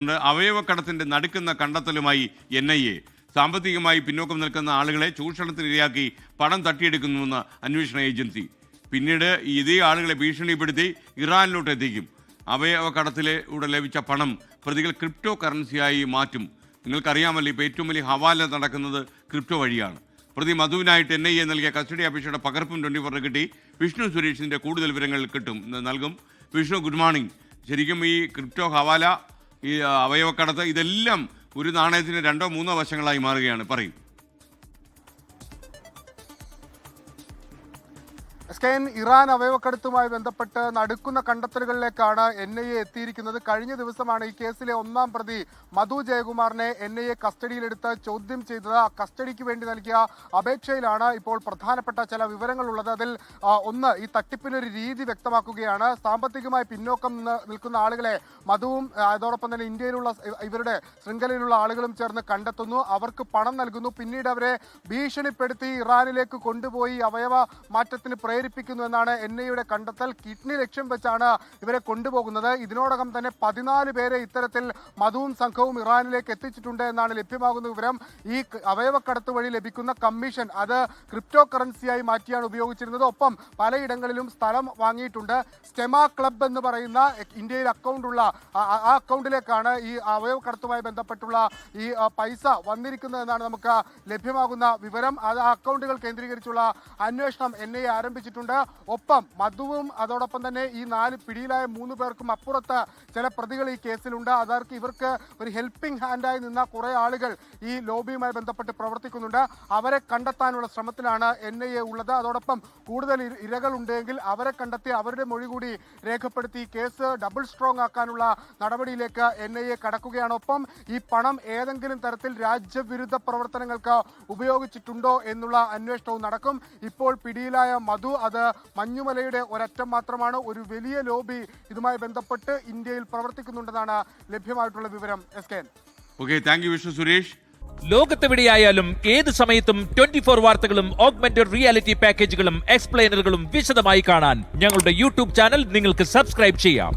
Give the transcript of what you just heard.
അവയവക്കടത്തിന്റെ നടുക്കുന്ന കണ്ടെത്തലുമായി NIA സാമ്പത്തികമായി പിന്നോക്കം നിൽക്കുന്ന ആളുകളെ ചൂഷണത്തിനിരയാക്കി പണം തട്ടിയെടുക്കുന്നുവെന്ന് അന്വേഷണ ഏജൻസി. പിന്നീട് ഇതേ ആളുകളെ ഭീഷണിപ്പെടുത്തി ഇറാനിലോട്ട് എത്തിക്കും. അവയവക്കടത്തിലൂടെ ലഭിച്ച പണം പ്രതികൾ ക്രിപ്റ്റോ കറൻസിയായി മാറ്റും. നിങ്ങൾക്കറിയാമല്ലോ, ഇപ്പോൾ ഏറ്റവും വലിയ ഹവാല നടക്കുന്നത് ക്രിപ്റ്റോ വഴിയാണ്. പ്രതി മധുവിനായിട്ട് NIA നൽകിയ കസ്റ്റഡി അപേക്ഷയുടെ പകർപ്പും 24 കിട്ടി. വിഷ്ണു സുരേഷിൻ്റെ കൂടുതൽ വിവരങ്ങൾ നൽകും. Vishnu, good morning. ശരിക്കും ഈ ക്രിപ്റ്റോ ഹവാല, ഈ അവയവക്കടത്ത്, ഇതെല്ലാം ഒരു നാണയത്തിന് 2 or 3 വശങ്ങളായി മാറുകയാണ്. പറയും. ഇറാൻ അവയവക്കടത്തുമായി ബന്ധപ്പെട്ട് നടക്കുന്ന കണ്ടെത്തലുകളിലേക്കാണ് NIA എത്തിയിരിക്കുന്നത്. കഴിഞ്ഞ ദിവസമാണ് ഈ കേസിലെ 1ാം പ്രതി മധു ജയകുമാറിനെ NIA കസ്റ്റഡിയിലെടുത്ത് ചോദ്യം ചെയ്തത്. ആ കസ്റ്റഡിക്ക് വേണ്ടി നൽകിയ അപേക്ഷയിലാണ് ഇപ്പോൾ പ്രധാനപ്പെട്ട ചില വിവരങ്ങളുള്ളത്. അതിൽ ഒന്ന്, ഈ തട്ടിപ്പിനൊരു രീതി വ്യക്തമാക്കുകയാണ്. സാമ്പത്തികമായി പിന്നോക്കം നിൽക്കുന്ന ആളുകളെ മധുവും അതോടൊപ്പം തന്നെ ഇന്ത്യയിലുള്ള ഇവരുടെ ശൃംഖലയിലുള്ള ആളുകളും ചേർന്ന് കണ്ടെത്തുന്നു. അവർക്ക് പണം നൽകുന്നു. പിന്നീട് അവരെ ഭീഷണിപ്പെടുത്തി ഇറാനിലേക്ക് കൊണ്ടുപോയി അവയവ മാറ്റത്തിന് പ്രേരിപ്പിക്കുന്നു എന്നാണ് NIAയുടെ കണ്ടെത്തൽ. കിഡ്നി ലക്ഷ്യം വെച്ചാണ് ഇവരെ കൊണ്ടുപോകുന്നത്. ഇതിനോടകം തന്നെ 14 പേരെ ഇത്തരത്തിൽ മധുവും സംഘവും ഇറാനിലേക്ക് എത്തിച്ചിട്ടുണ്ട് എന്നാണ് ലഭ്യമാകുന്ന വിവരം. ഈ അവയവക്കടത്ത് വഴി ലഭിക്കുന്ന കമ്മീഷൻ അത് ക്രിപ്റ്റോ കറൻസിയായി മാറ്റിയാണ് ഉപയോഗിച്ചിരുന്നത്. ഒപ്പം പലയിടങ്ങളിലും സ്ഥലം വാങ്ങിയിട്ടുണ്ട്. സ്റ്റെമ ക്ലബ് എന്ന് പറയുന്ന ഇന്ത്യയിൽ അക്കൗണ്ടുള്ള ആ അക്കൗണ്ടിലേക്കാണ് ഈ അവയവക്കടത്തുമായി ബന്ധപ്പെട്ടുള്ള ഈ പൈസ വന്നിരിക്കുന്നതെന്നാണ് നമുക്ക് ലഭ്യമാകുന്ന വിവരം. അത് ആ അക്കൗണ്ടുകൾ കേന്ദ്രീകരിച്ചുള്ള അന്വേഷണം NIA ആരംഭിച്ചിട്ടുണ്ട്. ഒപ്പം മധുവും അതോടൊപ്പം തന്നെ ഈ 4 പിടിയിലായ 3 പേർക്കും അപ്പുറത്ത് ചില പ്രതികൾ ഈ കേസിലുണ്ട്. അതർക്ക് ഇവർക്ക് ഒരു ഹെൽപ്പിംഗ് ഹാൻഡായി നിന്ന കുറെ ആളുകൾ ഈ ലോബിയുമായി ബന്ധപ്പെട്ട് പ്രവർത്തിക്കുന്നുണ്ട്. അവരെ കണ്ടെത്താനുള്ള ശ്രമത്തിലാണ് NIA ഉള്ളത്. അതോടൊപ്പം കൂടുതൽ ഇരകൾ ഉണ്ടെങ്കിൽ അവരെ കണ്ടെത്തി അവരുടെ മൊഴി കൂടി രേഖപ്പെടുത്തി കേസ് ഡബിൾ സ്ട്രോങ് ആക്കാനുള്ള നടപടിയിലേക്ക് NIA കടക്കുകയാണ്. ഒപ്പം ഈ പണം ഏതെങ്കിലും തരത്തിൽ രാജ്യവിരുദ്ധ പ്രവർത്തനങ്ങൾക്ക് ഉപയോഗിച്ചിട്ടുണ്ടോ എന്നുള്ള അന്വേഷണവും നടക്കും. ഇപ്പോൾ പിടിയിലായ മധു അത് മഞ്ഞുമലയുടെ ഒരറ്റം മാത്രമാണ്. ഒരു വലിയ ലോബി ഇതുമായി ബന്ധപ്പെട്ട് ഇന്ത്യയിൽ പ്രവർത്തിക്കുന്നുണ്ടെന്നാണ് ലഭ്യമായിട്ടുള്ള വിവരം. Thank you Vishnu Suresh. ലോകത്തെവിടെയായാലും ഏത് സമയത്തും 24 വാർത്തകളും ഓഗ്മെന്റഡ് റിയാലിറ്റി പാക്കേജുകളും എക്സ്പ്ലെയിനറുകളും വിശദമായി കാണാൻ ഞങ്ങളുടെ YouTube ചാനൽ നിങ്ങൾക്ക് സബ്സ്ക്രൈബ് ചെയ്യാം.